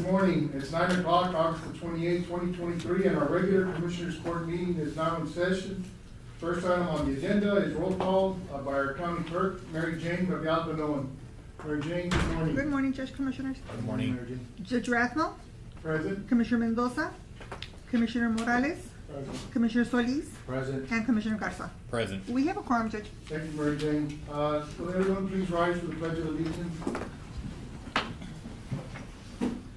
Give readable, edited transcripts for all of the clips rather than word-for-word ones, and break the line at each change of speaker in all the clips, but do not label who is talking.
morning. It's 9 o'clock, August the 28th, 2023, and our regular Commissioners Court meeting is now in session. First item on the agenda is roll call by our County Clerk, Mary Jane Gagliano. Mary Jane, good morning.
Good morning, Judge Commissioners.
Good morning.
Mary Jane.
Judge Rathmel,
Present.
Commissioner Mendoza, Commissioner Morales,
Present.
Commissioner Solis,
Present.
and Commissioner Garza.
Present.
We have a quorum, Judge.
Thank you, Mary Jane. Will everyone please rise for the Pledge of Allegiance?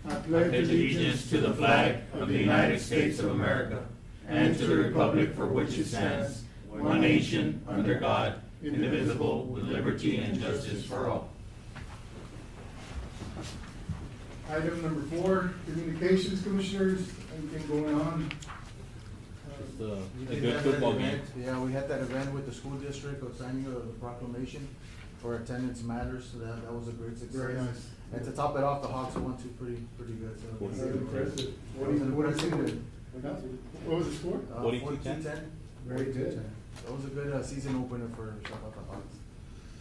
I pledge allegiance to the flag of the United States of America and to the republic for which it stands, one nation, under God, indivisible, with liberty and justice for all.
Item number 4, Communications Commissioners. Anything going on?
A good football game.
Yeah, we had that event with the school district of signing of the proclamation for attendance matters, so that was a great success.
Very nice.
And to top it off, the Hawks won too pretty good. So
Very impressive. What was the score?
42-10.
Very good.
That was a good season opener for Zapata Hawks.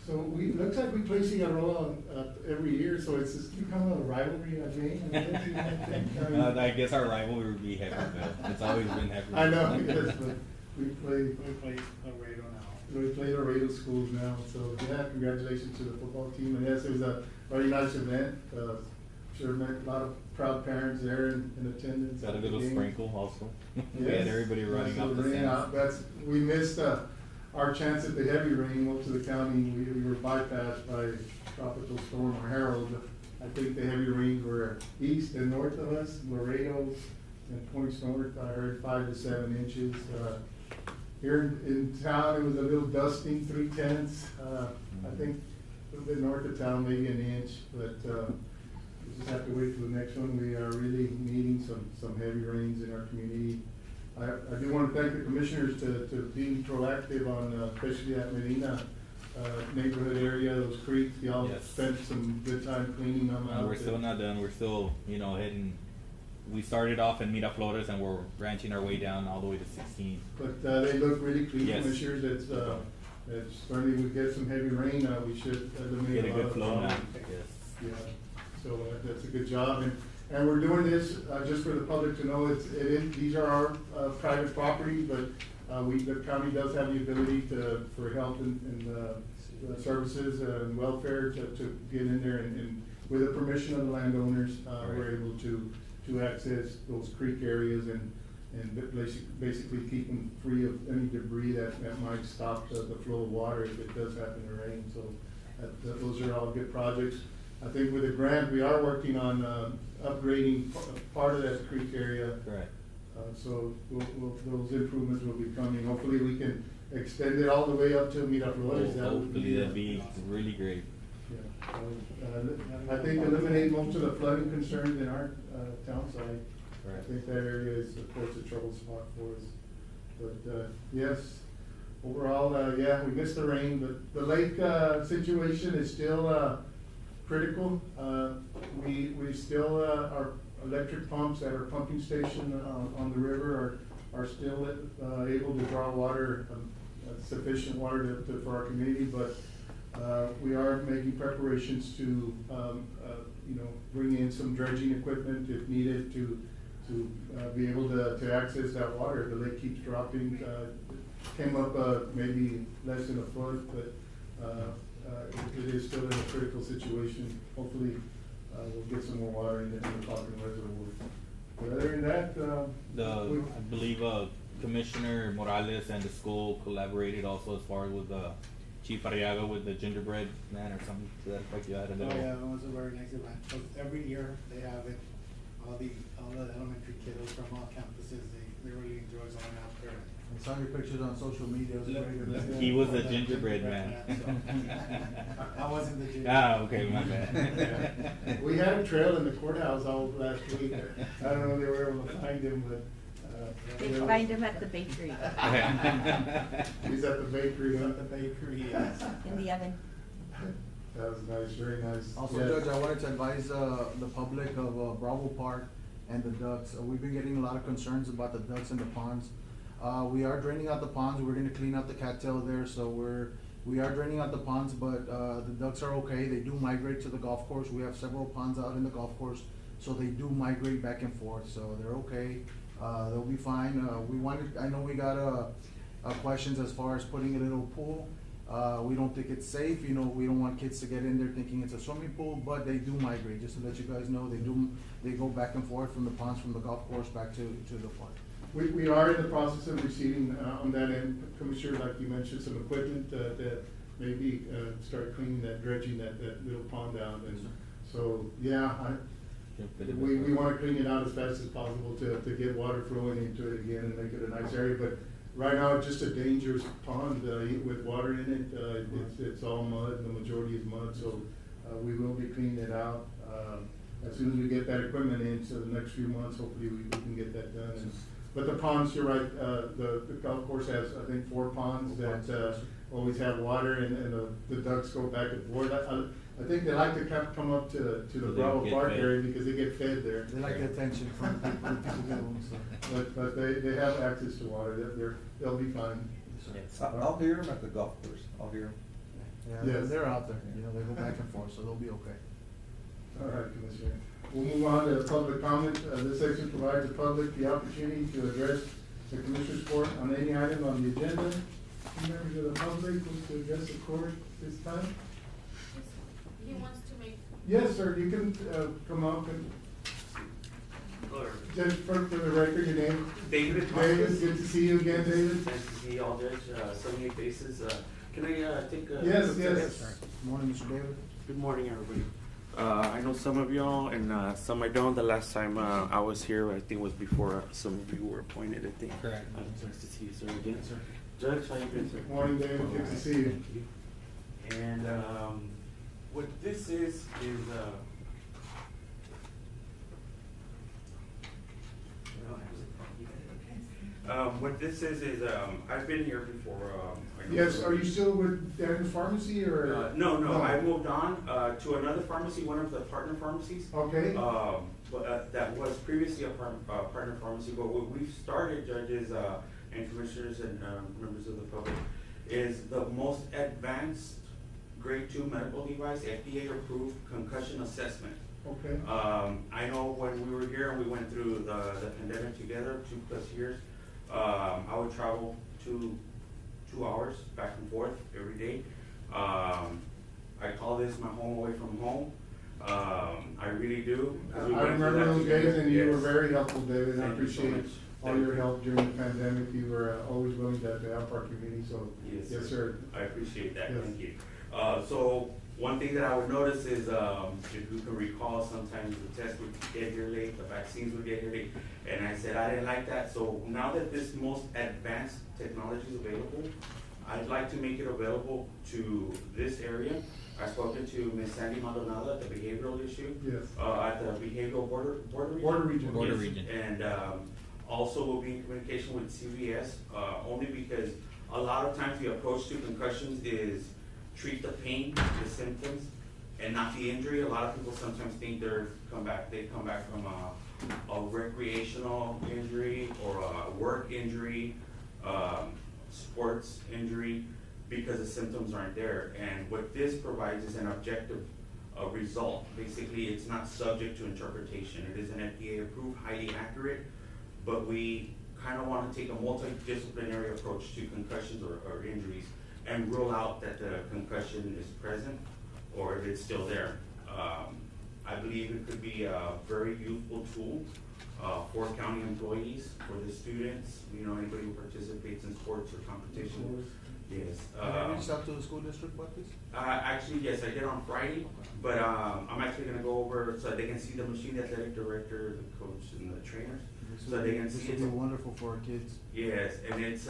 So looks like we play Cigarroa every year, so it's just become a rivalry game.
I guess our rivalry would be Heiferville. It's always been Heiferville.
I know, yes, but we play
Laredo now.
we play Laredo schools now. So yeah, congratulations to the football team. And yes, it was a very nice event. Sure met a lot of proud parents there in attendance.
Got a little sprinkle also. We
Yes.
had everybody running up the stands.
We missed our chance at the heavy rain. Most of the county, we were bypassed by Tropical Storm Harold. I think the heavy rains were east and north of us, Laredo and points north. I heard 5 to 7 inches. Here in town, it was a little dusting, 3/10. I think a little bit north of town, maybe an inch, but we just have to wait for the next one. We are really needing some heavy rains in our community. I do want to thank the commissioners to being proactive on, especially that Medina neighborhood area, those creeks. Y'all
Yes.
spent some good time cleaning them out.
We're still not done. We're still, heading. We started off in Miraflores and we're branching our way down all the way to 16.
But they look really clean,
Yes.
commissioners. It's certainly we get some heavy rain, we should eliminate
Get a
lot
good
of
flow now.
problems.
Yes.
Yeah, so that's a good job, and we're doing this, just for the public to know, these are our, private properties, but, the county does have the ability for health and services and welfare to get in there and with the permission of the landowners, we're able to access those creek areas and basically keep them free of any debris that might stop the flow of water if it does happen to rain, so those are all good projects. I think with the grant, we are working on upgrading part of that creek area.
Correct.
So those improvements will be coming. Hopefully, we can extend it all the way up to Miraflores.
Hopefully that'd be really great.
Yeah. I think eliminate most of the flooding concerns in our town side.
Right.
I think that area is, of course, a trouble spot for us. But yes, overall, yeah, we missed the rain, but the lake situation is still critical. We still, our electric pumps at our pumping station on the river are still able to draw water, sufficient water for our community, but we are making preparations to bring in some dredging equipment if needed to be able to access that water. The lake keeps dropping. Came up maybe less than a foot, but it is still in a critical situation. Hopefully, we'll get some more water in the Falcon Reservoir. But other than that,
I believe Commissioner Morales and the school collaborated also as far as with Chief Arriaga with the gingerbread man or something to that effect. You had a little.
Oh yeah, it was a very nice event. Every year they have it. All the elementary kiddos from all campuses, they really enjoy going out there.
I saw your pictures on social media. It was a great event.
He was a gingerbread man.
I wasn't the gingerbread.
Ah, okay, my bad.
we had a trail in the courthouse all last week. I don't know if they were able to find him, but.
They find him at the bakery.
He's at the bakery.
At the bakery, yes.
In the oven.
That was nice, very nice.
Also,
Yes.
Judge, I wanted to advise the public of Bravo Park and the ducks. We've been getting a lot of concerns about the ducks and the ponds. We are draining out the ponds. We're gonna clean out the cattail there, so we are draining out the ponds, but the ducks are okay. They do migrate to the golf course. We have several ponds out in the golf course, so they do migrate back and forth, so they're okay. They'll be fine. I know we got, questions as far as putting a little pool. We don't think it's safe, you know, we don't want kids to get in there thinking it's a swimming pool, but they do migrate, just to let you guys know, they go back and forth from the ponds, from the golf course back to the park.
We are in the process of receiving, on that end, Commissioner, like you mentioned, some equipment, that maybe, start cleaning that, dredging that little pond out, and so, yeah, we wanna clean it out as fast as possible to get water flowing into it again and make it a nice area, but right now, it's just a dangerous pond, with water in it, it's all mud, the majority is mud, so, we will be cleaning it out, as soon as we get that equipment in, so the next few months, hopefully we can get that done. But the ponds, you're right, the golf course has, I think, 4 ponds that, always have water, and the ducks go back and forth. I think they like to come up to the Bravo Park area because they get fed there.
They like the attention from the people who get them, so.
But they have access to water, they'll be fine.
I'll hear them at the golf course, I'll hear them.
Yeah,
Yes.
they're out there, you know, they go back and forth, so they'll be okay.
All right, Commissioner. We'll move on to public comment. This section provides the public the opportunity to address the Commissioner's Court on any item on the agenda. Any members of the public wish to address the court this time?
He wants to make.
Yes, sir, you can, come up and, just for the record, your name?
David.
David, good to see you again, David.
Nice to see you all, Judge, so many faces. Can I take a?
Yes,
quick
yes.
second?
Good morning, Mr. David.
Good morning, everybody. I know some of y'all and some I don't. The last time I was here, I think was before some of you were appointed, I think.
Correct.
Nice to see you, sir, again. Judge, how you been, sir?
Good morning, David, good to see you.
Thank you. And what this is what this is I've been here before. I know
Yes, are you still with Daniel's Pharmacy, or?
No, I moved on to another pharmacy, one of the partner pharmacies.
Okay.
But that was previously a partner pharmacy. But what we've started, judges and commissioners and members of the public, is the most advanced grade 2 medical device, FDA approved concussion assessment.
Okay.
I know when we were here and we went through the pandemic together, 2+ years, I would travel 2 hours back and forth every day. I call this my home away from home. I really do.
I remember those days, and you were
Yes.
very helpful, David. I
Thank you so
appreciate
much.
all
Thank
your
you.
help during the pandemic. You were always willing to help our community, so. Yes, sir.
I appreciate that,
Yes.
thank you. So, one thing that I would notice is, if you can recall, sometimes the tests would get here late, the vaccines would get here late, and I said I didn't like that, so now that this most advanced technology is available, I'd like to make it available to this area. I've spoken to Ms. Sandy Maldonado at the behavioral issue.
Yes.
At the behavioral border region.
Border region.
Border
Yes,
region.
And also we'll be in communication with CVS, only because a lot of times the approach to concussions is treat the pain, the symptoms, and not the injury. A lot of people sometimes think they come back from a recreational injury or a work injury, sports injury, because the symptoms aren't there. And what this provides is an objective result. Basically, it's not subject to interpretation. It is an FDA approved, highly accurate, but we kind of want to take a multidisciplinary approach to concussions or injuries and rule out that the concussion is present or if it's still there. I believe it could be a very useful tool for county employees, for the students, anybody who participates in sports or competition. Yes.
Have you reached out to the school district about this?
Actually, yes, I did on Friday, but I'm actually gonna go over so they can see the machine, the athletic director, the coach, and the trainers, so they can see it.
This will be wonderful for our kids.
Yes, and it's,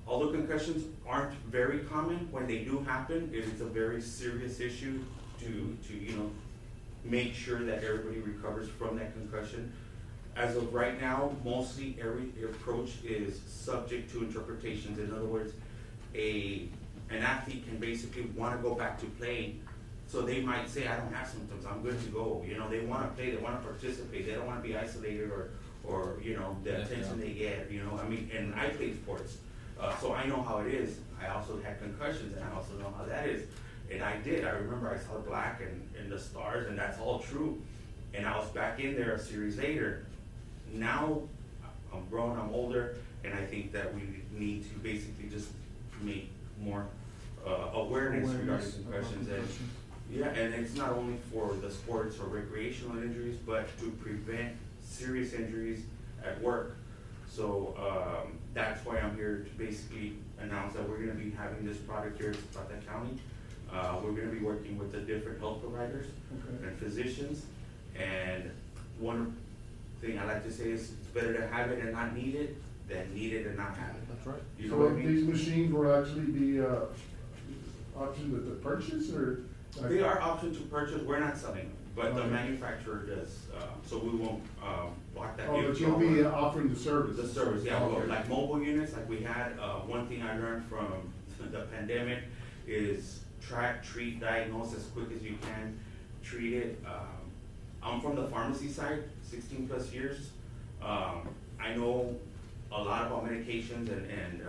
although concussions aren't very common, when they do happen, it is a very serious issue to make sure that everybody recovers from that concussion. As of right now, mostly every approach is subject to interpretations. In other words, an athlete can basically want to go back to play, so they might say, I don't have symptoms, I'm good to go. They want to play, they want to participate, they don't want to be isolated or the attention they get, and I play sports, so I know how it is. I also had concussions, and I also know how that is. And I remember I saw black and the stars, and that's all true. and I was back in there a series later. Now, I'm grown, I'm older, and I think that we need to basically just make more awareness regarding
Awareness
concussions.
about
And
concussions.
yeah, and it's not only for the sports or recreational injuries, but to prevent serious injuries at work. So that's why I'm here to basically announce that we're gonna be having this product here at Zapata County. We're gonna be working with the different health providers
Okay.
and physicians. And one thing I like to say is it's better to have it and not need it than need it and not have it.
That's right.
You know
So
what I mean?
these machines will actually be, option to purchase or? like-
They are option to purchase, we're not selling them, but the
Okay.
manufacturer does, so we won't, block that.
Oh, but you'll be offering the service?
The service, yeah, well,
Okay.
like mobile units, like we had, one thing I learned from the pandemic is track, treat, diagnose as quick as you can, treat it. I'm from the pharmacy side, 16 plus years. I know a lot about medications and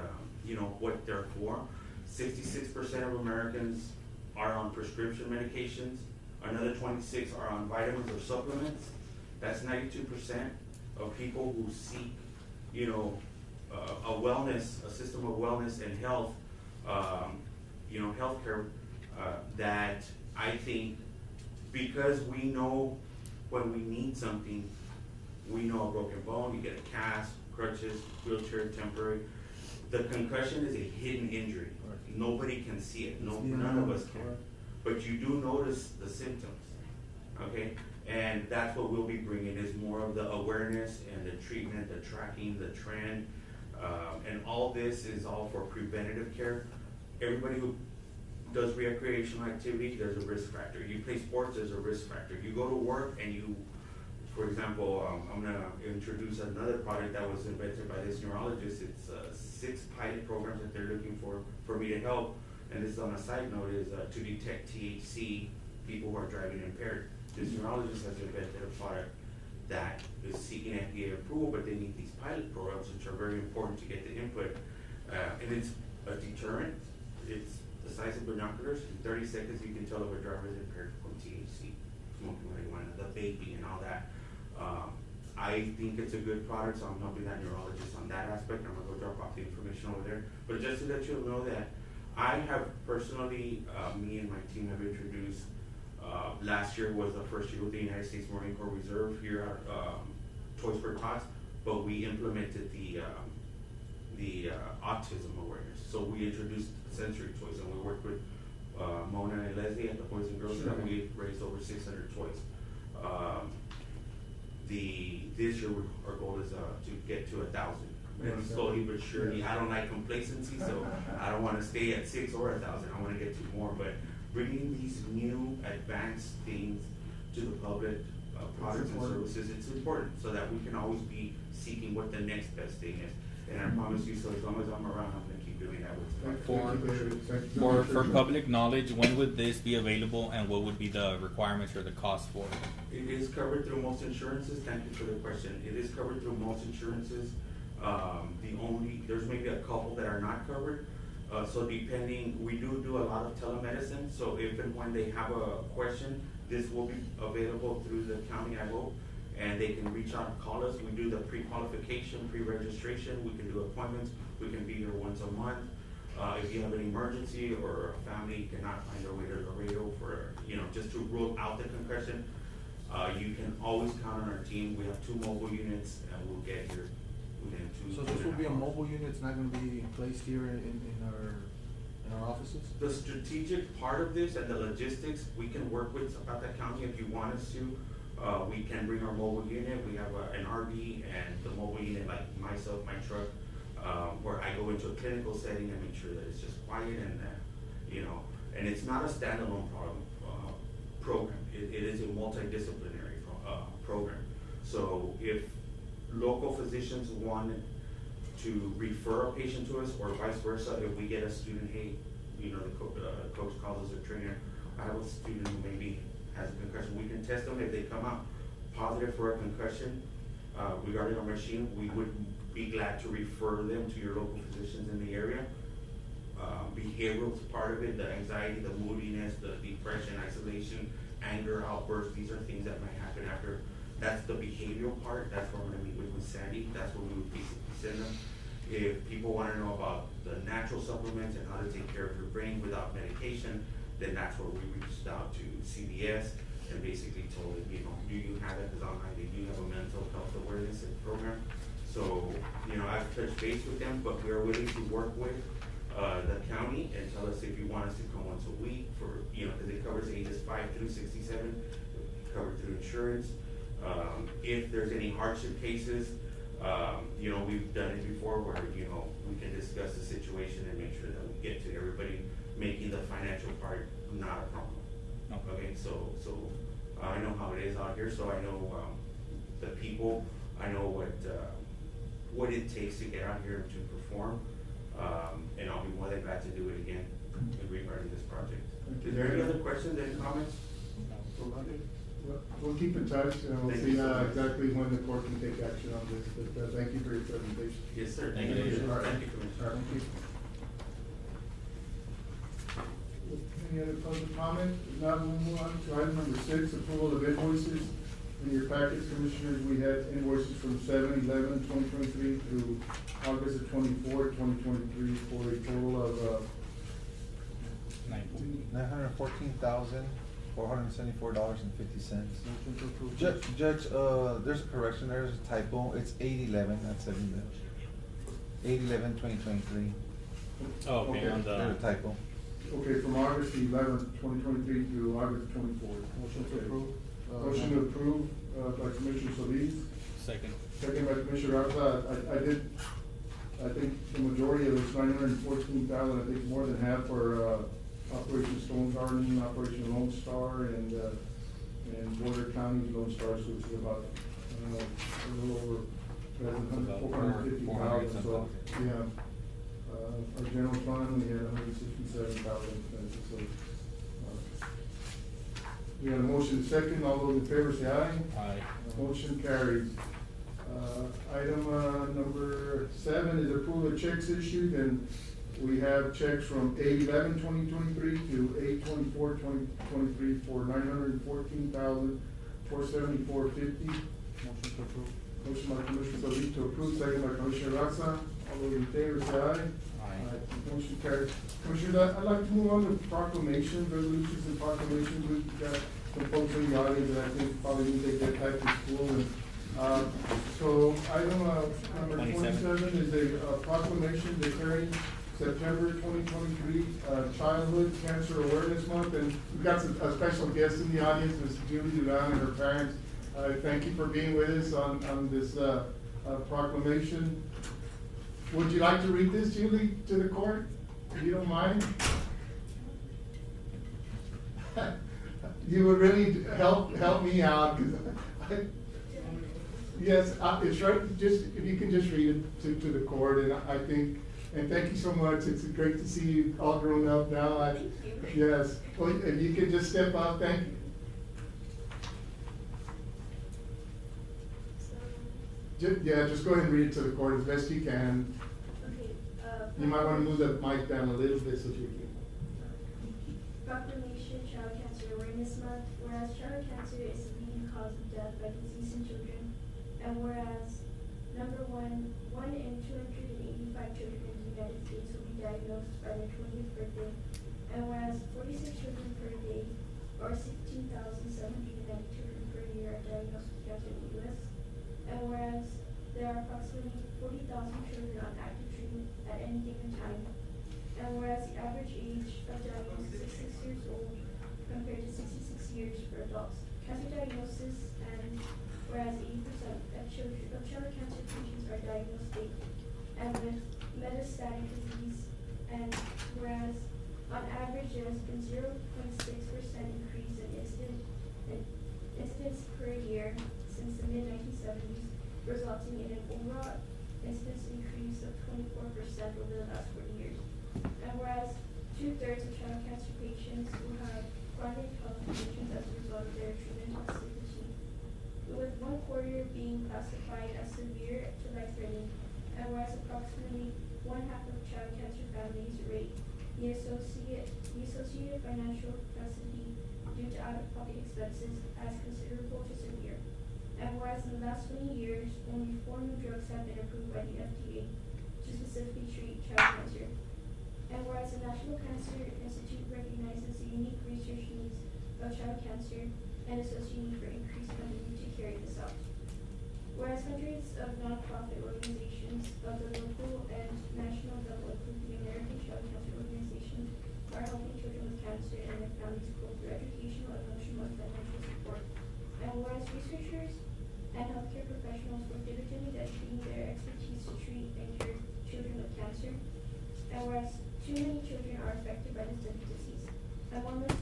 you know, what they're for. 66% of Americans are on prescription medications. Another 26 are on vitamins or supplements. That's 92% of people who seek, you know, a wellness, a system of wellness and health, you know, healthcare, that I think because we know when we need something, we know a broken bone, you get a cast, crutches, wheelchair, temporary. The concussion is a hidden injury.
Right.
Nobody can see it, no,
It's the
none of
unknown,
us can.
correct.
But you do notice the symptoms, okay? And that's what we'll be bringing is more of the awareness and the treatment, the tracking, the trend. And all this is all for preventative care. Everybody who does recreational activity, there's a risk factor. You play sports, there's a risk factor. You go to work and you, for example, I'm gonna introduce another product that was invented by this neurologist. It's 6 pilot programs that they're looking for me to help. And this is on a side note, is to detect THC, people who are driving impaired. This neurologist has invented a product that is seeking FDA approval, but they need these pilot programs, which are very important to get the input. And it's a deterrent. It's the size of binoculars. In 30 seconds, you can tell if a driver is impaired from THC, smoking marijuana, the vaping and all that. I think it's a good product, so I'm helping that neurologist on that aspect. I'm gonna go drop off the information over there. But just to let you know that I have personally, me and my team have introduced, last year was the first year with the United States Marine Corps Reserve here at Toys for Tots, but we implemented the autism awareness. So we introduced sensory toys, and we worked with Mona and Leslie at the Boys and Girls Club. We raised over 600 toys. This year, our goal is to get to 1,000. And slowly but surely, I don't like complacency, so I don't wanna stay at 6 or 1,000, I wanna get to more, but bringing these new advanced things to the public, products and services, it's important, so that we can always be seeking what the next best thing is. And I promise you, so as long as I'm around, I'm gonna keep doing that with.
Thank you, David. Thank you so much
For
your-
public knowledge, when would this be available and what would be the requirements or the cost for it?
It is covered through most insurances, thank you for the question, it is covered through most insurances. There's maybe a couple that are not covered, so depending, we do a lot of telemedicine, so if and when they have a question, this will be available through the county, I hope, and they can reach out and call us. We do the pre-qualification, pre-registration, we can do appointments, we can be here once a month. If you have an emergency or a family cannot find their way to Laredo for, you know, just to rule out the concussion, you can always count on our team. We have 2 mobile units and we'll get here within 2.
So this will be a mobile unit, it's not gonna be placed here in our offices?
The strategic part of this and the logistics, we can work with Zapata County if you want us to. We can bring our mobile unit, we have an RV and the mobile unit, like myself, my truck, where I go into a clinical setting and make sure that it's just quiet and, you know, and it's not a standalone program. It is a multidisciplinary program. So if local physicians wanted to refer a patient to us or vice versa, if we get a student, hey, you know, the coach calls us a trainer, I have a student who maybe has a concussion, we can test them. If they come out positive for a concussion, regarding our machine, we would be glad to refer them to your local physicians in the area. Behavioral is part of it, the anxiety, the moodiness, the depression, isolation, anger outbursts, these are things that might happen after. That's the behavioral part, that's where I'm gonna meet with Sandy, that's where we would basically send them. If people wanna know about the natural supplements and how to take care of your brain without medication, then that's where we reached out to CVS and basically told them, you know, do you have it, because online they do have a mental health awareness program. So, you know, I've touched base with them, but we are willing to work with the county and tell us if you want us to come once a week for, you know, because it covers ages 5 through 67, covered through insurance. If there's any hardship cases, you know, we've done it before where, you know, we can discuss the situation and make sure that we get to everybody, making the financial part not a problem. Okay, so I know how it is out here, so I know the people, I know what it takes to get out here to perform, and I'll be more than glad to do it again regarding this project. Is there any other questions, any comments?
We'll keep in touch, and we'll
Thank
see
you so much.
exactly when the court can take action on this, but thank you for your presentation.
Yes, sir.
Thank you.
All right.
Thank you, Commissioner.
Thank you. Any other public comment? If not, we'll move on to item number 6, approval of invoices. In your packets, Commissioners, we have invoices from 7/11/2023 through August of 2023 for a total of,
$914,474.50. Judge, there's a correction, there's a typo, it's 8/11, not 7/11. 8/11/2023.
Oh, okay, on
There's a
the,
typo.
okay, from August 11th, 2023 through August 24th.
Motion to approve.
Motion to approve by Commissioner Solis,
second.
second by Commissioner Garza. I think the majority of it's 914,000, I think more than half for Operation Stone Garden, Operation Lone Star, and Border County Lone Star, so it's about, I don't know, a little over
About
450,000, so,
400-something.
yeah. Our general fund, we had 167,000 expenses, so. We got a motion second, all those in favor say aye.
Aye.
Motion carries. Item number 7 is approval of checks issued, and we have checks from 8/11/2023 to 8/24/2023 for $914,474.50.
Motion to approve.
Motion by Commissioner Solis to approve, second by Commissioner Garza. All those in favor say aye.
Aye.
Motion carries. Commissioner, I'd like to move on to proclamations, resolutions and proclamations. We've got some folks in the audience that I think probably need to get back to school. And, so item number 27 is a proclamation declaring September 2023 Childhood Cancer Awareness Month. And we've got a special guest in the audience, Ms. Julie Duran and her parents. Thank you for being with us on this proclamation. Would you like to read this, Julie, to the court? If you don't mind? You would really help me out, because yes, it's right, just, if you can just read it to the court, and I think, and thank you so much, it's great to see you all grown up now.
Thank you.
Yes, well, if you could just step up, thank you. Yeah, just go ahead and read it to the court as best you can.
Okay,
You might wanna move the mic down a little bit so you can.
Proclamation Child Cancer Awareness Month. Whereas child cancer is the leading cause of death by disease in children, and whereas number one in 285 children in the United States will be diagnosed by their 20th birthday, and whereas 46 children per day, or 16,790 children per year, are diagnosed with cancer in the U.S., and whereas there are approximately 40,000 children on active treatment at any given time, and whereas the average age of diagnosis is 6 years old compared to 66 years for adults. Cancer diagnosis, and whereas 80% of child cancer patients are diagnosed late and with metastatic disease, and whereas on average there has been 0.6% increase in incidence per year since the mid-1970s, resulting in an overall incidence increase of 24% over the last 40 years. And whereas 2/3 of child cancer patients will have chronic health conditions as a result of their treatment toxicity, with 1/4 being classified as severe to life-threatening, and whereas approximately 1/2 of child cancer families rate the associated financial capacity due to out-of-pocket expenses as considerable to severe. And whereas in the last 20 years, only 4 new drugs have been approved by the FDA to specifically treat child cancer. And whereas the National Cancer Institute recognizes the unique research needs of child cancer and associated need for increased funding to carry this out. Whereas hundreds of nonprofit organizations of the local and national level, including the American Child Cancer Organization, are helping children with cancer and their families cope through educational, emotional, and financial support. And whereas researchers and healthcare professionals were diligently dedicating their expertise to treat and cure children with cancer, and whereas too many children are affected by this deadly disease, and one must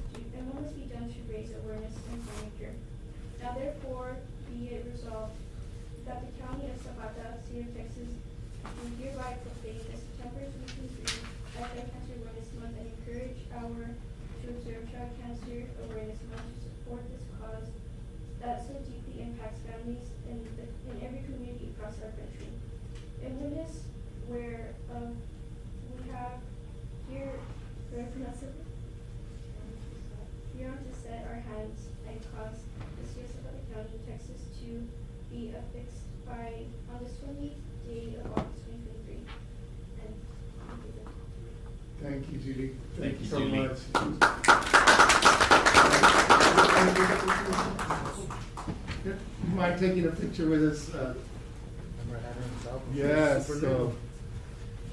be done to raise awareness and find a cure. Now therefore, be it resolved that the County of Zapata, State of Texas, do hereby proclaim this September 2023 as Child Cancer Awareness Month and encourage to observe Child Cancer Awareness Month to support this cause that so deeply impacts families in every community across our country. In witness where we have here to set our hands and cause the state of Zapata County, Texas to be affixed on this 20th day of August 2023. And
Thank you, Julie.
Thank you,
so
Julie.
much. You mind taking a picture with us?
Remember I had her in South?
Yes,
Super
so.
little.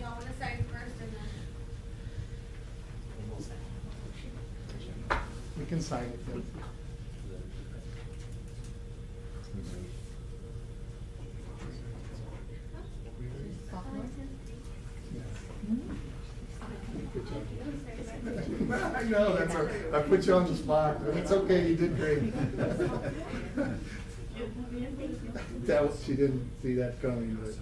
Y'all wanna sign first and then?
We can sign it. Yeah. I know, I put you on the spot, but it's okay, you did great. She didn't see that coming, but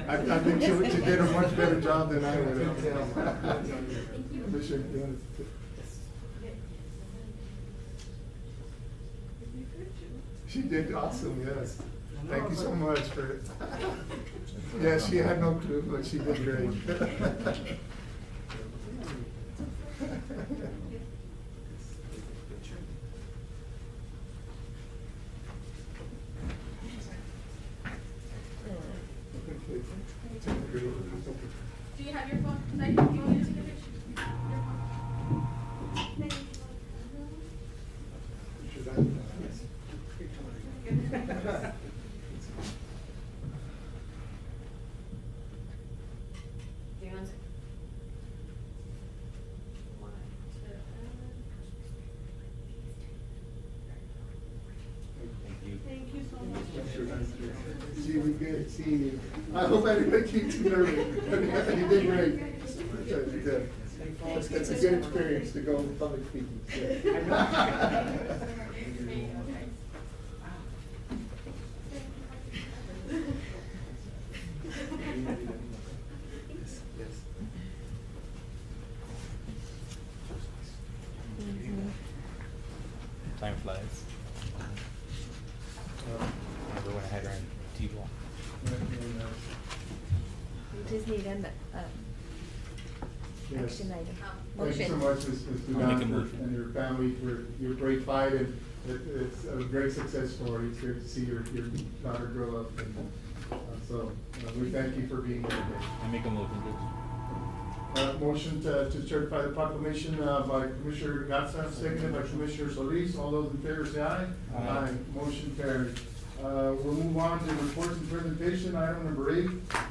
I think she did a much better job than I would have. Commissioner, you want to- She did awesome, yes. Thank you so much for it. Yeah, she had no clue, but she did great.
Do you have your phone? Do you want me to take a picture? Your phone. Do you want to? One, two,
Thank you.
Thank you so much.
She was good seeing you. I hope I didn't make you too nervous. You did great. You did. It's a good experience to go public speaking.
Time flies. Everyone had her in T-ball.
We just need an,
Yes.
action item.
Thank you so
Motion.
much, Mr.
I'll make a
Don,
motion.
and your family for your great fight, and it's a great success story. It's great to see your daughter grow up, and so we thank you for being here today.
I make a motion to.
Motion to certify the proclamation by Commissioner Gatsa, seconded by Commissioner Solis. All those in favor say aye.
Aye.
Motion carried. We'll move on to reports and presentation. Item number 8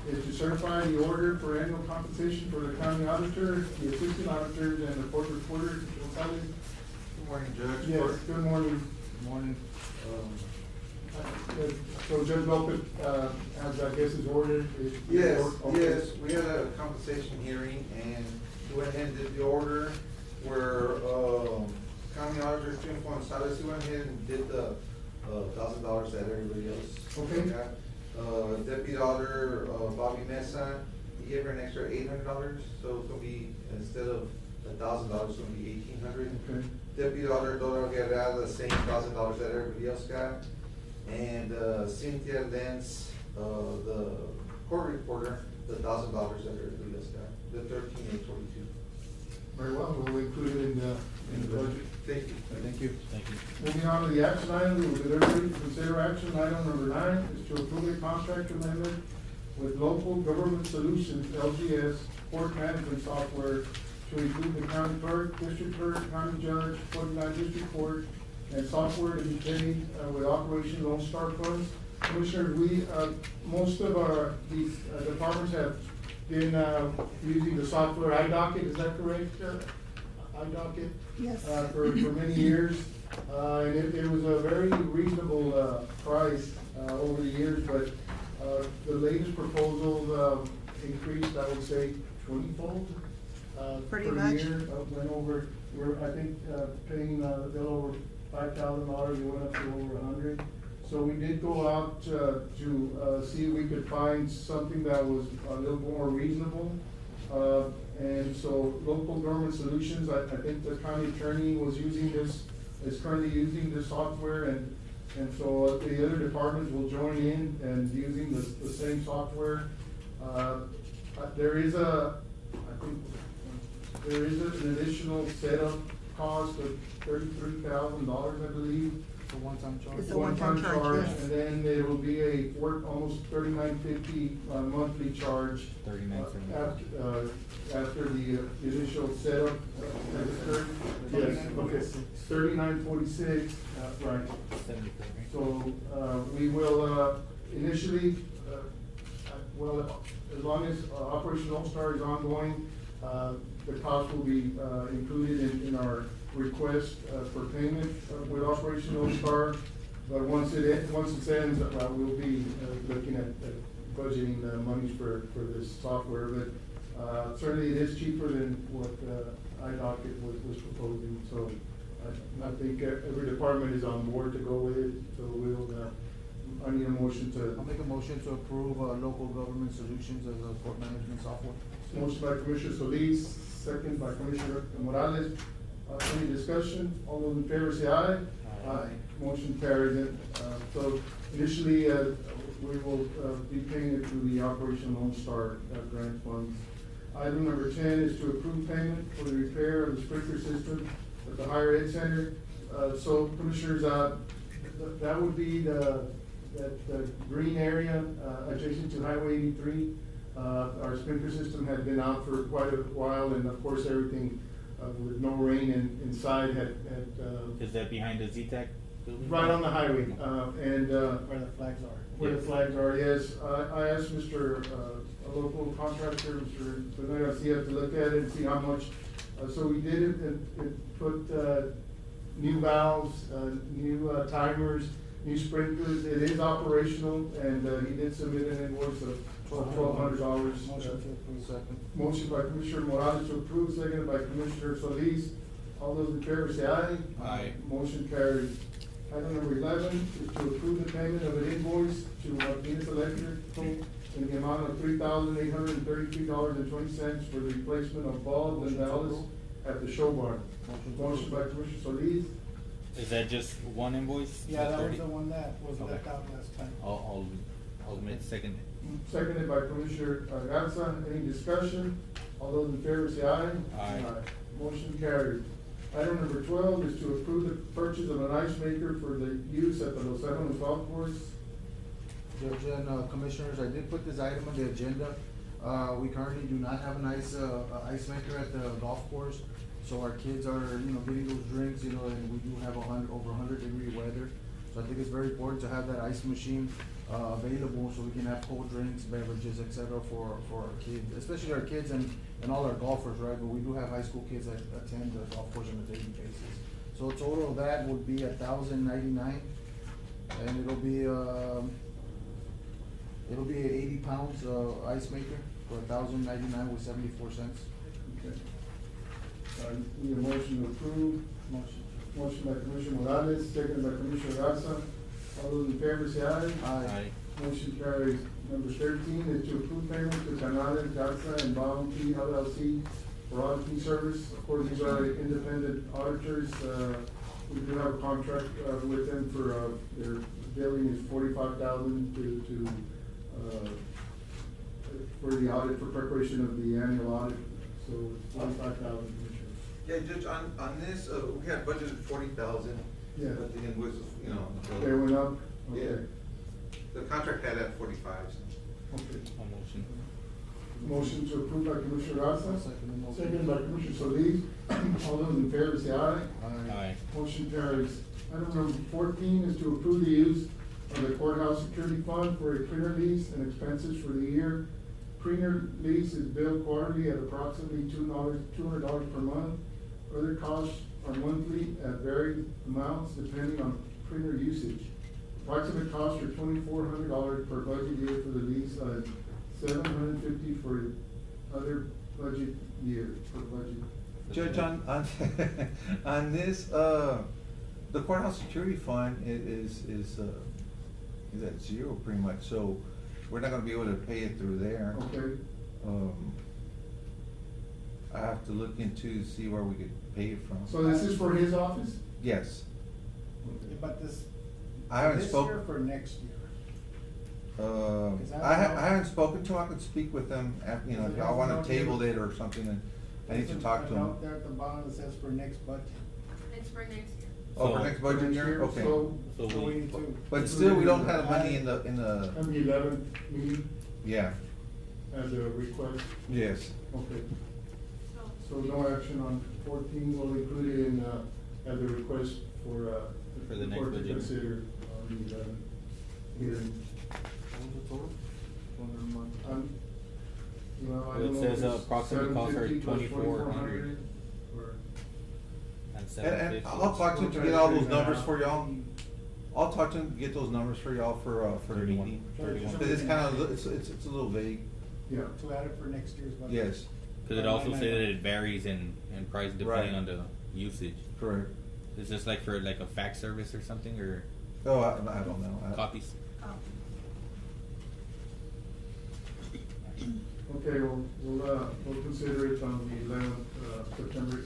is to certify the order for annual compensation for the county auditor, the assistant auditors, and the court reporter. Gonzalez.
Good morning, Judge.
Yes, good morning.
Good morning.
So Judge Lopez, has, I guess, his order?
Yes,
Okay.
yes, we had a compensation hearing and we went ahead and did the order where, county auditor Jim Gonzalez, he went ahead and did the $1,000 that everybody else
Okay.
got. Deputy auditor, Bobby Mesa, he gave her an extra $800, so it's gonna be, instead of $1,000, it's gonna be $1,800.
Okay.
Deputy auditor Dora Guerrero, the same $1,000 that everybody else got. And Cynthia Lentz, the court reporter, the $1,000 that everybody else got, the 13,842.
Very well, we'll include it in the budget.
Thank you.
Thank you.
Thank you.
Moving on to the action items, we'll deliberately consider action item number 9 is to approve a contract amendment with Local Government Solutions, LGS, court management software to include the county clerk, district clerk, county judge, 49 district court, and software to be paid with Operation Lone Star funds. Commissioners, most of these departments have been using the software iDocket, is that correct? iDocket?
Yes.
For many years. And it was a very reasonable price over the years, but the latest proposal increased, I would say, 20-fold.
Pretty
per
much.
year. Went over, we're, I think, paying a little over $5,000, it went up to over 100. So we did go out to see if we could find something that was a little more reasonable. And so Local Government Solutions, I think the county attorney was using this, is currently using this software, and so the other departments will join in and using the same software. There is an additional setup cost of $33,000, I believe.
It's a one-time charge.
It's a one-time charge, yes.
And then it will be a almost $39.50 monthly charge. After the initial setup. Yes, okay, $39.46, right.
74, right?
So, we will, initially, well, as long as Operation Lone Star is ongoing, the cost will be, included in our request, for payment with Operation Lone Star. But once it ends, we'll be, looking at budgeting monies for this software, but, certainly it is cheaper than what, iDocket was proposing, so I think every department is on board to go with it, so we'll, I need a motion
I'll
to.
make a motion to approve, Local Government Solutions as a court management software.
Motion by Commissioner Solis, second by Commissioner Morales. Any discussion? All those in favor say aye.
Aye.
Motion carries it. So initially, we will be paying it through the Operation Lone Star grant funds. Item number 10 is to approve payment for the repair of the sprinkler system at the Higher Ed Center. So Commissioners, that would be that green area adjacent to Highway 83. Our sprinkler system had been out for quite a while, and of course, everything with no rain inside had.
Is that behind the Z-Tech building?
Right on the highway, and.
Where the flags are.
Where the flags are, yes. I asked a local contractor, Mr. Garcia, to look at it and see how much. So we did it, and put new valves, new timers, new sprinklers. It is operational, and he did submit an invoice of $1,200.
Motion to approve.
Second.
Motion by Commissioner Morales to approve, seconded by Commissioner Solis. All those in favor say aye.
Aye.
Motion carries. Item number 11 is to approve the payment of an invoice to Martinez Electrical in the amount of $3,833.20 for the replacement of bulbs and valves at the show barn. Motion by Commissioner Solis.
Is that just one invoice?
Yeah, that was
30?
the one that was
Okay.
left out last time.
I'll make second.
Seconded by Commissioner Garza. Any discussion? All those in favor say aye.
Aye.
Motion carried. Item number 12 is to approve the purchase of an ice maker for the use at the Los Alamos Golf Course.
Judge and Commissioners, I did put this item on the agenda. We currently do not have an ice maker at the golf course. So our kids are, getting those drinks, and we do have over 100-degree weather. So I think it's very important to have that ice machine, available so we can have cold drinks, beverages, etc. for our kids, especially our kids and all our golfers, right? But we do have high school kids that attend the golf course on a daily basis. So total of that would be $1,099, and it'll be 80 pounds, ice maker for $1,099 with 74 cents.
Okay. Need a motion to approve. Motion by Commissioner Morales, second by Commissioner Garza. All those in favor say aye.
Aye.
Motion carries. Number 13 is to approve payment to Canales, Garza, and Bounty LLC for auditing service. Of course, these are independent auditors. We do have a contract with them for their billing is $45,000 for the audit, for preparation of the annual audit. So $45,000, Commissioner.
Yeah, Judge, on this, we had budgeted 40,000.
Yeah.
But the invoice, you know.
They went up?
Yeah.
Okay.
The contract had at 45, so.
Okay.
A motion.
Motion to approve by Commissioner Garza.
Second motion.
Second by Commissioner Solis. All those in favor say aye.
Aye.
Motion carries. Item number 14 is to approve the use of the courthouse security fund for a printer lease and expenses for the year. Printer lease is billed quarterly at approximately $200 per month. Other costs are monthly at varied amounts depending on printer usage. Approximate costs are $2,400 per budget year for the lease, $750 for other budget year, per budget.
Judge, on this, the courthouse security fund is at zero pretty much, so we're not gonna be able to pay it through there.
Okay,
I have to look into, see where we could pay it from.
so this is for his office?
Yes,
But this,
I haven't
this
spoke.
year for next year?
I haven't spoken to him, I could speak with them, you know, if I wanna table it or something, and I need to talk to
There's a
him.
note there at the bottom that says for next budget.
It's for next year.
Oh, for
So-
next budget year, okay.
So,
So
So we
we,
need to.
But still, we don't have money in the,
on the 11th meeting
yeah,
as a request,
yes.
okay. So
So.
no action on 14, we'll include it in, as a request for
For the next
court to
budget.
consider on the 11th hearing.
What was the total? 200 a month.
Well, I
Well, it
don't know
says,
if it's
approximate costs are
750 plus
2,400.
or-
and 750.
And I'll talk to him to get all those numbers for y'all. I'll talk to him to get those numbers for y'all for the
31.
meeting.
31.
Cause it's kinda, it's a little vague,
Yeah,
To add it for next year's budget.
yes,
Cause it also says that it varies in price
Right.
depending on the usage.
correct.
Is this like for like a fax service or something, or
Oh, I don't know.
copies?
Oh.
okay, we'll consider it on the 11th, September,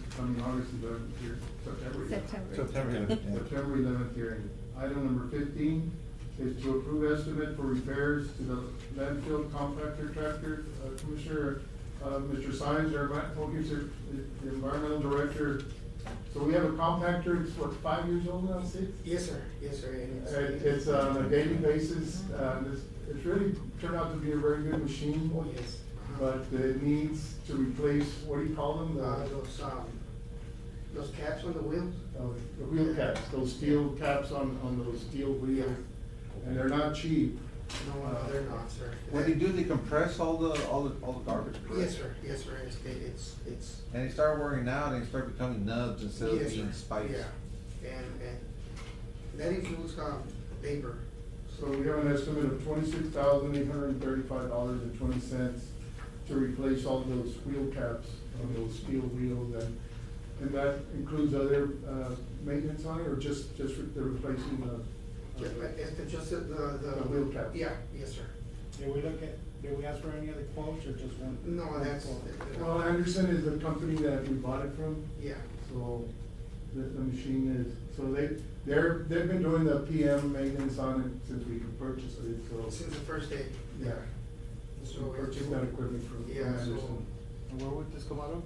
August 11th here, September.
September, yeah.
September 11th hearing. Item number 15 is to approve estimate for repairs to the landfill compactor tractor. Commissioner, Mr. Sines, our the environmental director. So we have a compactor, it's what, 5 years old now, 6?
Yes, sir, yes, sir. And
It's on a daily basis, it's really turned out to be a very good machine.
Oh, yes.
But it needs to replace, what do you call them?
Those caps on the wheels?
The wheel caps, those steel caps on those steel wheels. And they're not cheap.
No, they're not, sir.
What they do, they compress all the garbage, correct?
Yes, sir, yes, sir. It's.
And they start wearing out and they start becoming nubs instead of
Yes,
being
sir.
spikes.
Yeah, and that includes, labor.
So we have an estimate of $26,835.20 to replace all those wheel caps on those steel wheels, and that includes other, maintenance on it, or just the replacing
Just the.
The wheel cap.
Yeah, yes, sir.
Did we ask for any other quotes or just one?
No, that's.
Well, Anderson is the company that we bought it from,
Yeah.
so the machine is, so they've been doing the PM maintenance on it since we purchased it, so.
Since the first day.
Yeah.
So.
We purchased that equipment from
Yeah,
Anderson.
so.
And where would this come out of?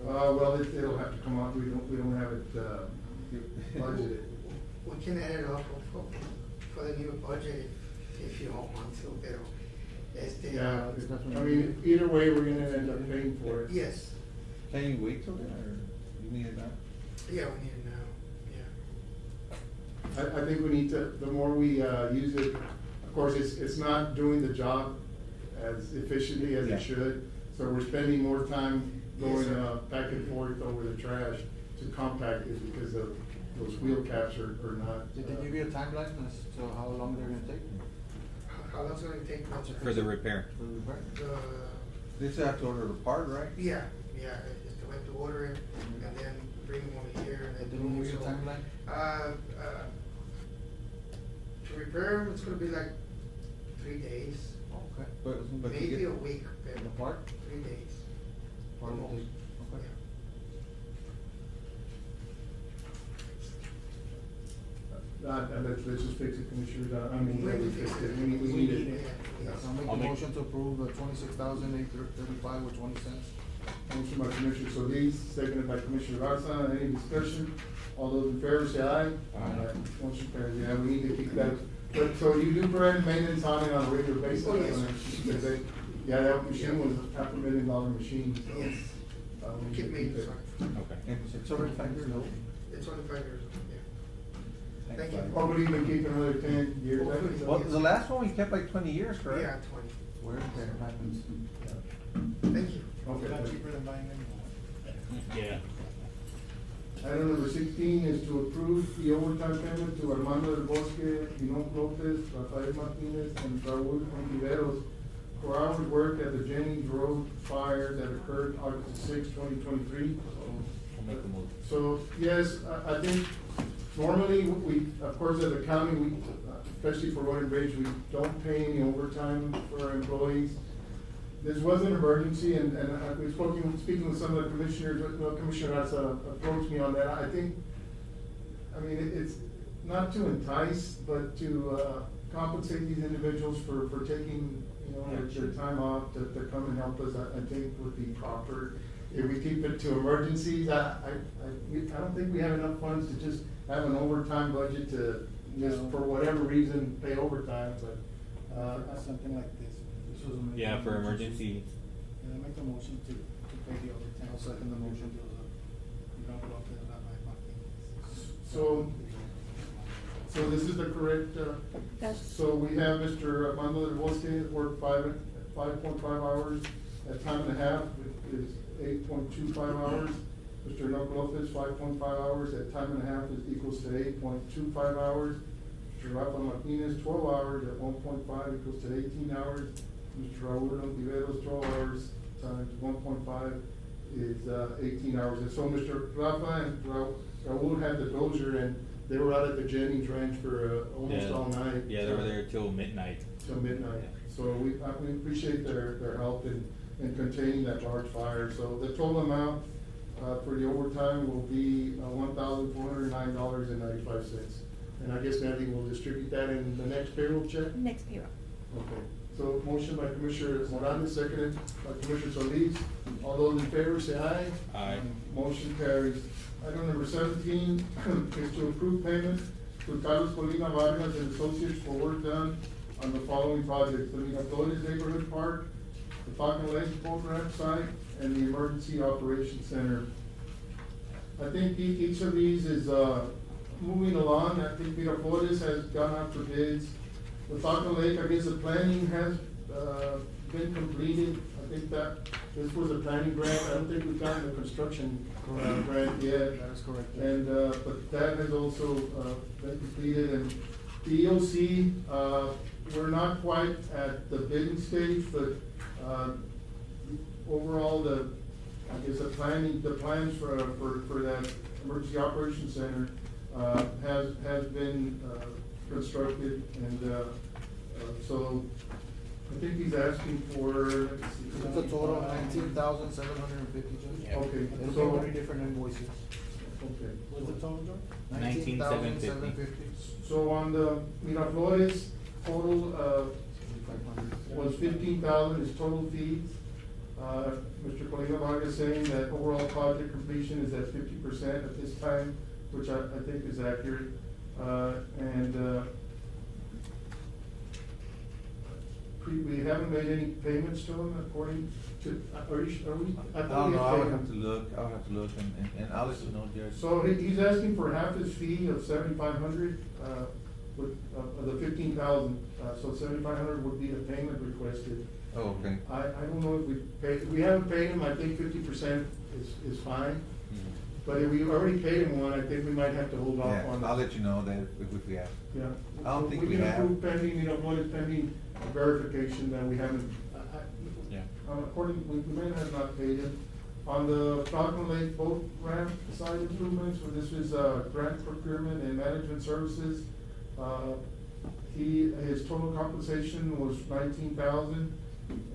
Well, it'll have to come out, we don't have it, budgeted.
We can add it up for the new budget if you don't want to, pero,
Yeah, I mean, either way, we're gonna end up paying for it.
Yes,
Can you wait till then, or you need it now?
yeah, we need it now, yeah.
I think we need to, the more we, use it, of course, it's not doing the job as efficiently as
Yeah.
it should. So we're spending more time
Yes,
going,
sir.
back and forth over the trash to compact it because of those wheel caps are not.
Did they give you a timeline as to how long they're gonna take
How long's it gonna take?
For the repair.
for the repair?
They still have to order the part, right?
Yeah, just to have to order it and then bring them over here and then.
Did they give you a
so,
timeline?
To repair them, it's gonna be like 3 days,
Okay.
But to
maybe
get-
a week, but
The part?
3 days.
Part of
Almost.
the- okay.
Let's just fix it, Commissioner, I mean,
We
we
need
fix
to
it,
fix
we
it.
need it.
Yeah, yes.
I'll make
I'll
a
make-
motion to approve the 26,835 with 20 cents.
Motion by Commissioner Solis, seconded by Commissioner Garza. Any discussion? All those in favor say aye.
Aye.
Motion carries. Yeah, we need to keep that. But, so you do preventive maintenance on it on a regular basis?
Oh, yes.
Because yeah, that machine was a $500,000 machine. So,
Yes.
we
Keep
should
maintenance
it.
on
Okay.
It's already 5 years old.
It's only 5 years old, yeah. Thank you.
Probably even keep another 10 years.
Hopefully.
Well, the last one we kept like 20 years, correct?
Yeah, 20.
Where there happens.
Thank you.
Okay.
It's not cheaper than buying a new one.
Yeah.
Item number 16 is to approve the overtime payment to Armando del Bosque, Dino Lopez, Rafael Martinez, and Raul Ontiveros for hours worked at the Jennings Road fire that occurred August 6, 2023.
We'll make a move.
So, yes, I think normally we, of course, as a county, we, especially for road and bridge, we don't pay any overtime for our employees. This was an emergency, and we've speaking with some of the commissioners, Commissioner has approached me on that. I think, I mean, it's not to entice, but to compensate these individuals for taking, their time off to come and help us, I think would be proper. If we keep it to emergencies, I don't think we have enough funds to just have an overtime budget to, just for whatever reason, pay overtime, but,
Something like this.
This was a-
Yeah, for emergency.
And I make a motion to pay the overtime.
I'll second the motion.
You don't go up to that by
So this is the correct,
That's-
so we have Mr. Armando del Bosque worked 5.5 hours at time and a half, which is 8.25 hours. Mr. Enoch Lopez, 5.5 hours at time and a half is equals to 8.25 hours. Mr. Rafa Martinez, 12 hours at 1.5 equals to 18 hours. Mr. Raul Ontiveros, 12 hours times 1.5 is 18 hours. And so Mr. Rafa and Raul had the dozer, and they were out at the Jennings Ranch for almost
Yeah.
all night.
Yeah, they were there till midnight.
Till midnight. So we appreciate their help in containing that large fire. So the total amount for the overtime will be $1,409.95. And I guess Natalie will distribute that in the next payroll check?
Next payroll.
Okay. So motion by Commissioner Morales, seconded by Commissioner Solis. All those in favor say aye.
Aye.
Motion carries. Item number 17 is to approve payment to Carlos Colina Vargas and Associates for work done on the following projects: the Miraflores Neighborhood Park, the Falcon Lake Boat Ramp site, and the Emergency Operations Center. I think each of these is, moving along. I think Miraflores has gone out for bids. The Falcon Lake, I guess the planning has, been completed. I think that this was a planning grant. I don't think we've gotten the construction grant yet.
That is correct.
And, but that has also, been completed, and the EOC, we're not quite at the bidding stage, but, overall, I guess the plans for that emergency operations center, has been, constructed, and, so I think he's asking for, let's see.
It's a total of 19,750, Judge.
Okay,
It'll
so-
be 3 different invoices.
Okay.
What's the total, Joe?
19,750.
So on the Miraflores, total, was 15,000 is total fees. Mr. Colina Vargas saying that overall project completion is at 50% at this time, which I think is accurate. We haven't made any payments to him according to, are we? I thought we had
I would
paid
have
him.
to look, and I'll let you know, Judge.
So he's asking for half his fee of 7,500, with, of the 15,000, so 7,500 would be the payment requested.
Oh, okay.
I don't know if we haven't paid him. I think 50% is fine.
Mhm.
But if we already paid him one, I think we might have to hold off
Yeah,
on.
I'll let you know that if we have.
Yeah.
I don't
So
think we
can
have.
approve pending, what is pending verification that we haven't,
Yeah.
according, we may have not paid him. On the Falcon Lake boat ramp side improvements, where this is, grant procurement and management services, his total compensation was 19,000,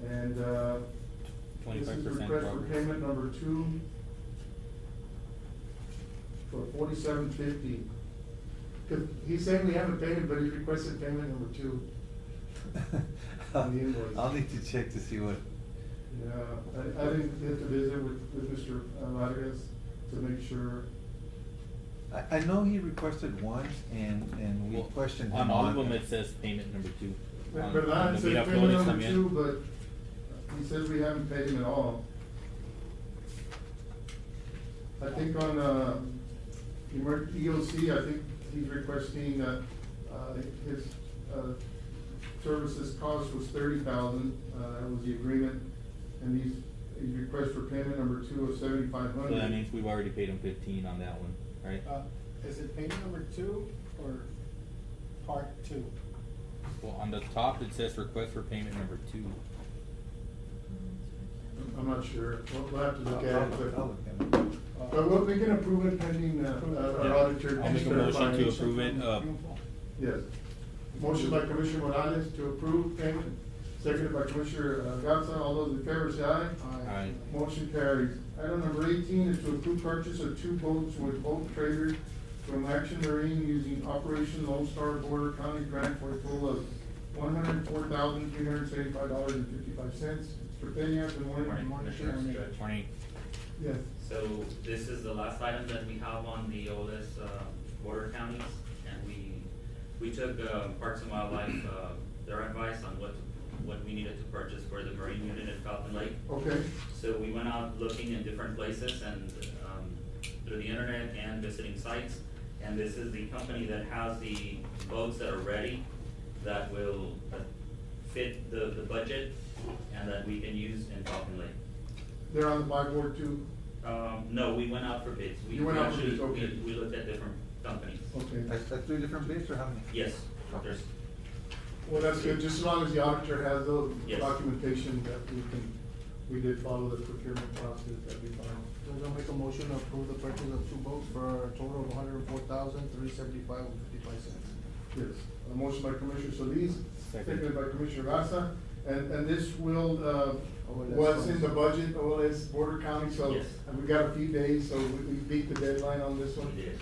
and, this is
25%
request for
progress.
payment number 2 for 4750. Cause he's saying we haven't paid him, but he requested payment number 2. On the invoice.
I'll need to check to see what
Yeah, I didn't get to visit with Mr. Vargas to make sure.
I know he requested one, and we
Well,
questioned
on
him
all
on
of them,
that.
it says payment number 2.
But I said
Mira
payment
Flores
number
también.
2, but he says we haven't paid him at all. I think on, EOC, I think he's requesting, his, services cost was 30,000, that was the agreement, and he's request for payment number 2 of 7,500.
So that means we've already paid him 15 on that one, right?
Is it payment number 2 or part 2?
Well, on the top, it says request for payment number 2.
I'm not sure, we'll have to look at
I'll
it,
look at it.
but we can approve it pending, our auditor.
I'll make a motion to approve it,
Yes. Motion by Commissioner Morales to approve payment, seconded by Commissioner Gatsa. All those in favor say aye.
Aye.
Motion carries. Item number 18 is to approve purchase of 2 boats with boat traders from Action Marine using Operation Lone Star Border County grant for a total of $104,375.55. Mr. Peña, good morning.
Commissioners, Judge.
Morning.
Yes.
So this is the last item that we have on the OLS border counties, and we took Parks and Wildlife, their advice on what we needed to purchase for the Marine Unit at Falcon Lake.
Okay.
So we went out looking in different places and through the internet and visiting sites, and this is the company that has the boats that are ready, that will fit the budget, and that we can use in Falcon Lake.
They're on the buy board too?
No, we went out for bids.
You went out for bids, okay.
We looked at different companies.
Okay.
That's 3 different bids, or how many?
Yes, there's,
Well, that's good, just as long as the auditor has the
Yes.
documentation that we did follow the procurement process, that'd be fine.
Judge, I'll make a motion to approve the purchase of 2 boats for a total of $104,375.55.
Yes, a motion by Commissioner Solis,
Second.
seconded by Commissioner Garza, and this will, was in the budget, OLS Border County, so.
Yes.
And we got a few days, so we beat the deadline on this one.
We did.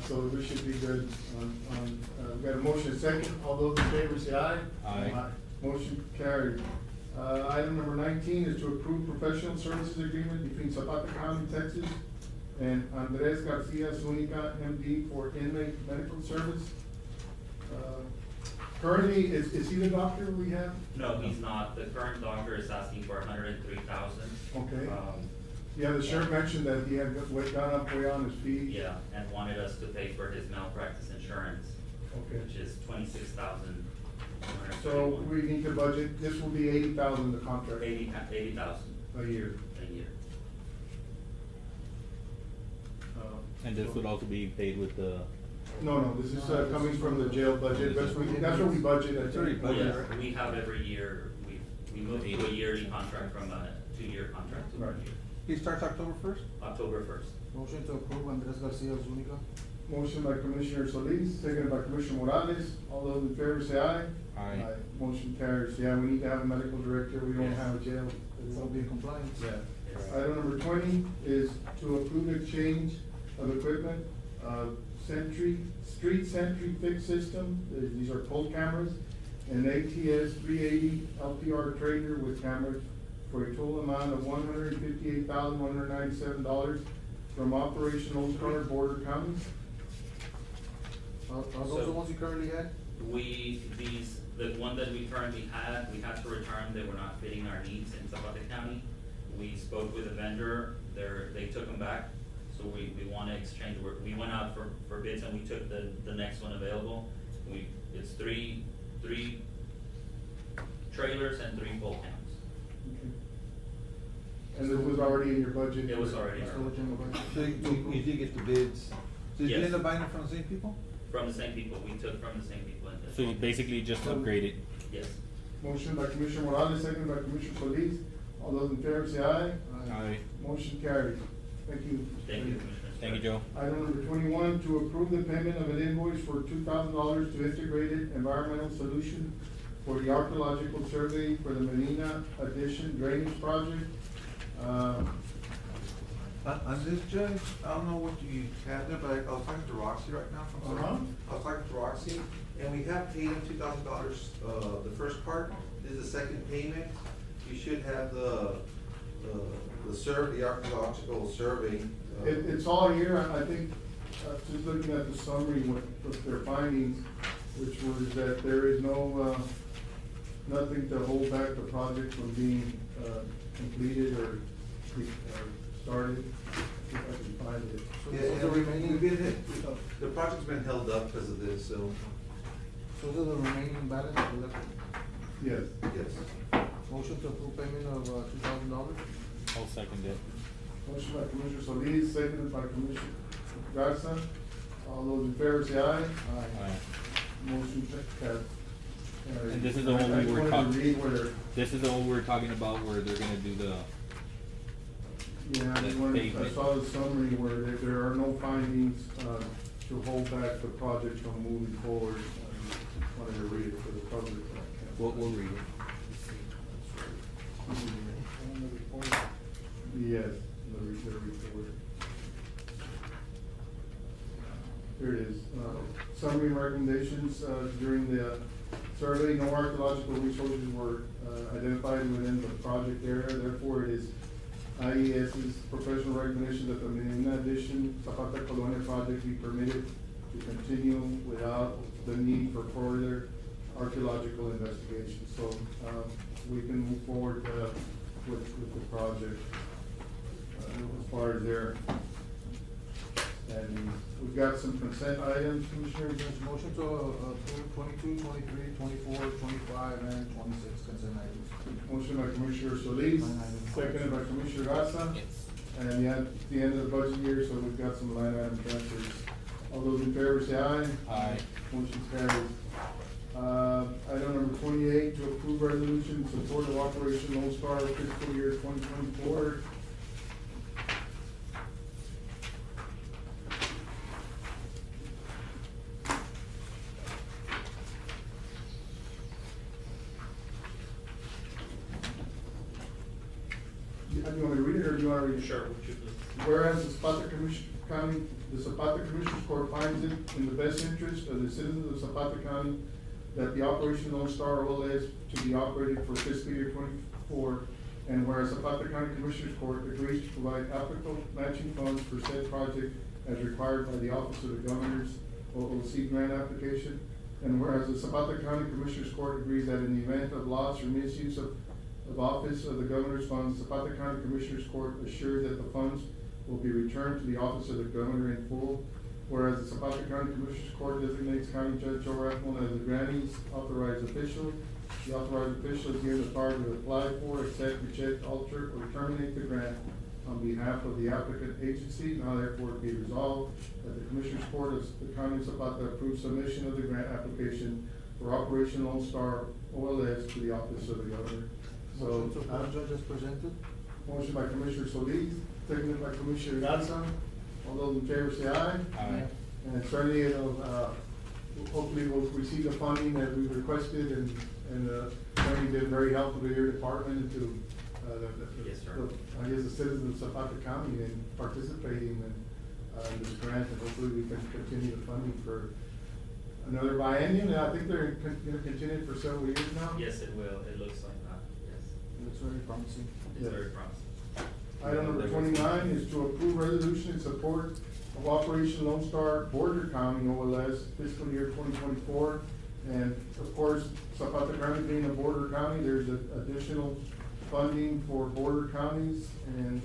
So we should be good we got a motion second, all those in favor say aye.
Aye.
Motion carried. Item number 19 is to approve professional services agreement between Zapata County, Texas, and Andres Garcia Zúñiga, MD, for inmate medical service. Currently, is he the doctor we have?
no, he's not. The current doctor is asking for $103,000.
Okay. Yeah, the sheriff mentioned that he had gone up way on his fees.
Yeah, and wanted us to pay for his malpractice insurance,
Okay.
which is $26,000.
So we need to budget, this will be 80,000, the contract.
80,000
A year.
a year.
And this would also be paid with the,
No, this is coming from the jail budget, that's what we budget.
It's already
Oh, yes,
budgeted.
we have every year, we moved to a yearly contract from a 2-year contract to 1
Right.
year.
He starts October 1st?
October 1st.
Motion to approve Andres Garcia Zúñiga.
Motion by Commissioner Solis, seconded by Commissioner Morales. All those in favor say aye.
Aye.
Motion carries. Yeah, we need to have a medical director. We don't
Yes.
have a jail.
It'll be in compliance.
Yeah.
Yes.
Item number 20 is to approve exchange of equipment, street sentry fixed system. These are pole cameras, and ATS 380 LPR trader with cameras for a total amount of $158,197 from Operation Lone Star Border Counties.
Are those
So-
the ones you currently had?
The one that we currently had, we had to return, they were not fitting our needs in Zapata County. We spoke with the vendor, they took them back, so we wanna exchange, we went out for bids and we took the next one available. It's three trailers and 3 pole cams.
And this was already in your budget?
It was already in our
Still within the budget.
So you did get the bids. So did you
Yes.
end up buying it from the same people?
From the same people, we took from the same people. and
so you basically just upgraded.
Yes.
Motion by Commissioner Morales, seconded by Commissioner Solis. All those in favor say aye.
Aye.
Motion carries. Thank you.
Thank you, Commissioners.
Thank you, Joe.
Item number 21, to approve the payment of an invoice for $2,000 to Integrated Environmental Solution for the archaeological survey for the Medina Addition Drainage Project.
On this, Judge, I don't know what you had there, but I was talking to Roxy right now from
Uh-huh.
I was talking to Roxy, and we have paid him $2,000, the first part. This is the second payment. You should have the the archaeological survey.
It's all here, I think, just looking at the summary with their findings, which was that there is no, nothing to hold back the project from being, completed or started, if I can find it.
Yeah,
So the remaining,
the project's been held up because of this, so,
so the remaining balance left.
Yes.
yes.
Motion to approve payment of $2,000.
I'll second it.
Motion by Commissioner Solis, seconded by Commissioner Garza. All those in favor say aye.
Aye.
Motion carries.
And this is the one we were
I just wanted
talking,
to read where,
this is the one we were talking about where they're gonna do the,
yeah, I saw the summary where there are no findings, to hold back the project from moving forward. Wanted to read it for the public.
we'll read it.
On the report.
Yes, the report. Here it is. Summary and recommendations, during the survey, no archaeological resources were, identified within the project area. Therefore, it is IES's professional recommendation that the Medina Addition Zapata Colonia project be permitted to continue without the need for further archaeological investigation. So, we can move forward, with the project, as far as their, and we've got some consent items, Commissioners.
Motion to approve 22, 23, 24, 25, and 26 consent items.
Motion by Commissioner Solis,
Line item.
seconded by Commissioner Garza.
Yes.
And at the end of the budget year, so we've got some line item transfers. All those in favor say aye.
Aye.
Motion carries. Item number 28, to approve resolution in support of Operation Lone Star fiscal year 2024. Do you want me to read it, or do you want to read it?
Sure, would you please?
Whereas the Zapata Commissioners Court finds it in the best interest of the citizens of Zapata County that the Operation Lone Star OLS to be operated for fiscal year 24, and whereas Zapata County Commissioners Court agrees to provide applicable matching funds for said project as required by the Office of the Governor's OOC grant application, and whereas the Zapata County Commissioners Court agrees that in the event of loss or misuse of Office of the Governor's funds, Zapata County Commissioners Court assures that the funds will be returned to the Office of the Governor in full. Whereas the Zapata County Commissioners Court designates County Judge Joe Rathmon as the grantee's authorized official. The authorized official is given the power to apply for, accept, reject, alter, or terminate the grant on behalf of the applicant agency. Now therefore be resolved that the Commissioners Court of the County of Zapata approves submission of the grant application for Operation Lone Star OLS to the Office of the Governor. So,
Motion to approve, Judge, as presented.
motion by Commissioner Solis, seconded by Commissioner Garza. All those in favor say aye.
Aye.
And certainly, it'll, hopefully we'll receive the funding that we requested, and certainly been very helpful to your department and to,
Yes, sir.
I guess the citizens of Zapata County in participating in this grant, and hopefully we can continue the funding for another biennium, and I think they're gonna continue for several years now.
Yes, it will, it looks like that, yes.
It looks very promising.
It's
Yes.
very promising.
Item number 29 is to approve resolution in support of Operation Lone Star Border County OLS fiscal year 2024. And of course, Zapata County being a border county, there's additional funding for border counties, and,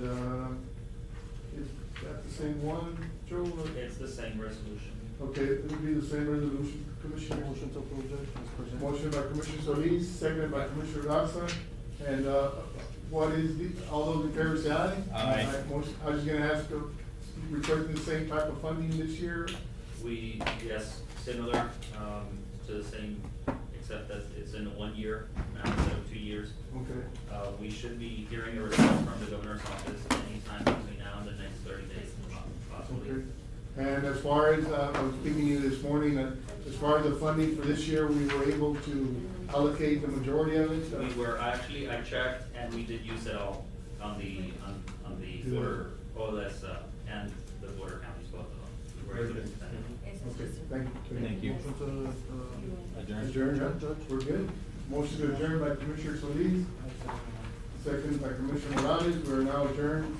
is that the same one, Joe? or-
It's the same resolution.
Okay, it would be the same resolution, Commissioner.
Motion to approve, Judge, as presented.
Motion by Commissioner Solis, seconded by Commissioner Garza. And, what is the, all those in favor say aye?
Aye.
Motion, I was gonna ask, requesting the same type of funding this year?
We, yes, similar, to the same, except that it's in 1 year now instead of 2 years.
Okay.
We should be hearing a response from the governor's office anytime between now and the next 30 days, possibly.
Okay. And as far as, I was speaking to you this morning, as far as the funding for this year, we were able to allocate the majority of it?
We were, actually, I checked, and we did use it all on the
Good.
border, OLS, and the border counties, both of them. We were able to spend it.
Okay, thank you.
Thank you.
Motion to,
Adjourn.
Adjourn,
Judge.
We're good. Motion to adjourn by Commissioner Solis, second by Commissioner Morales. We are now adjourned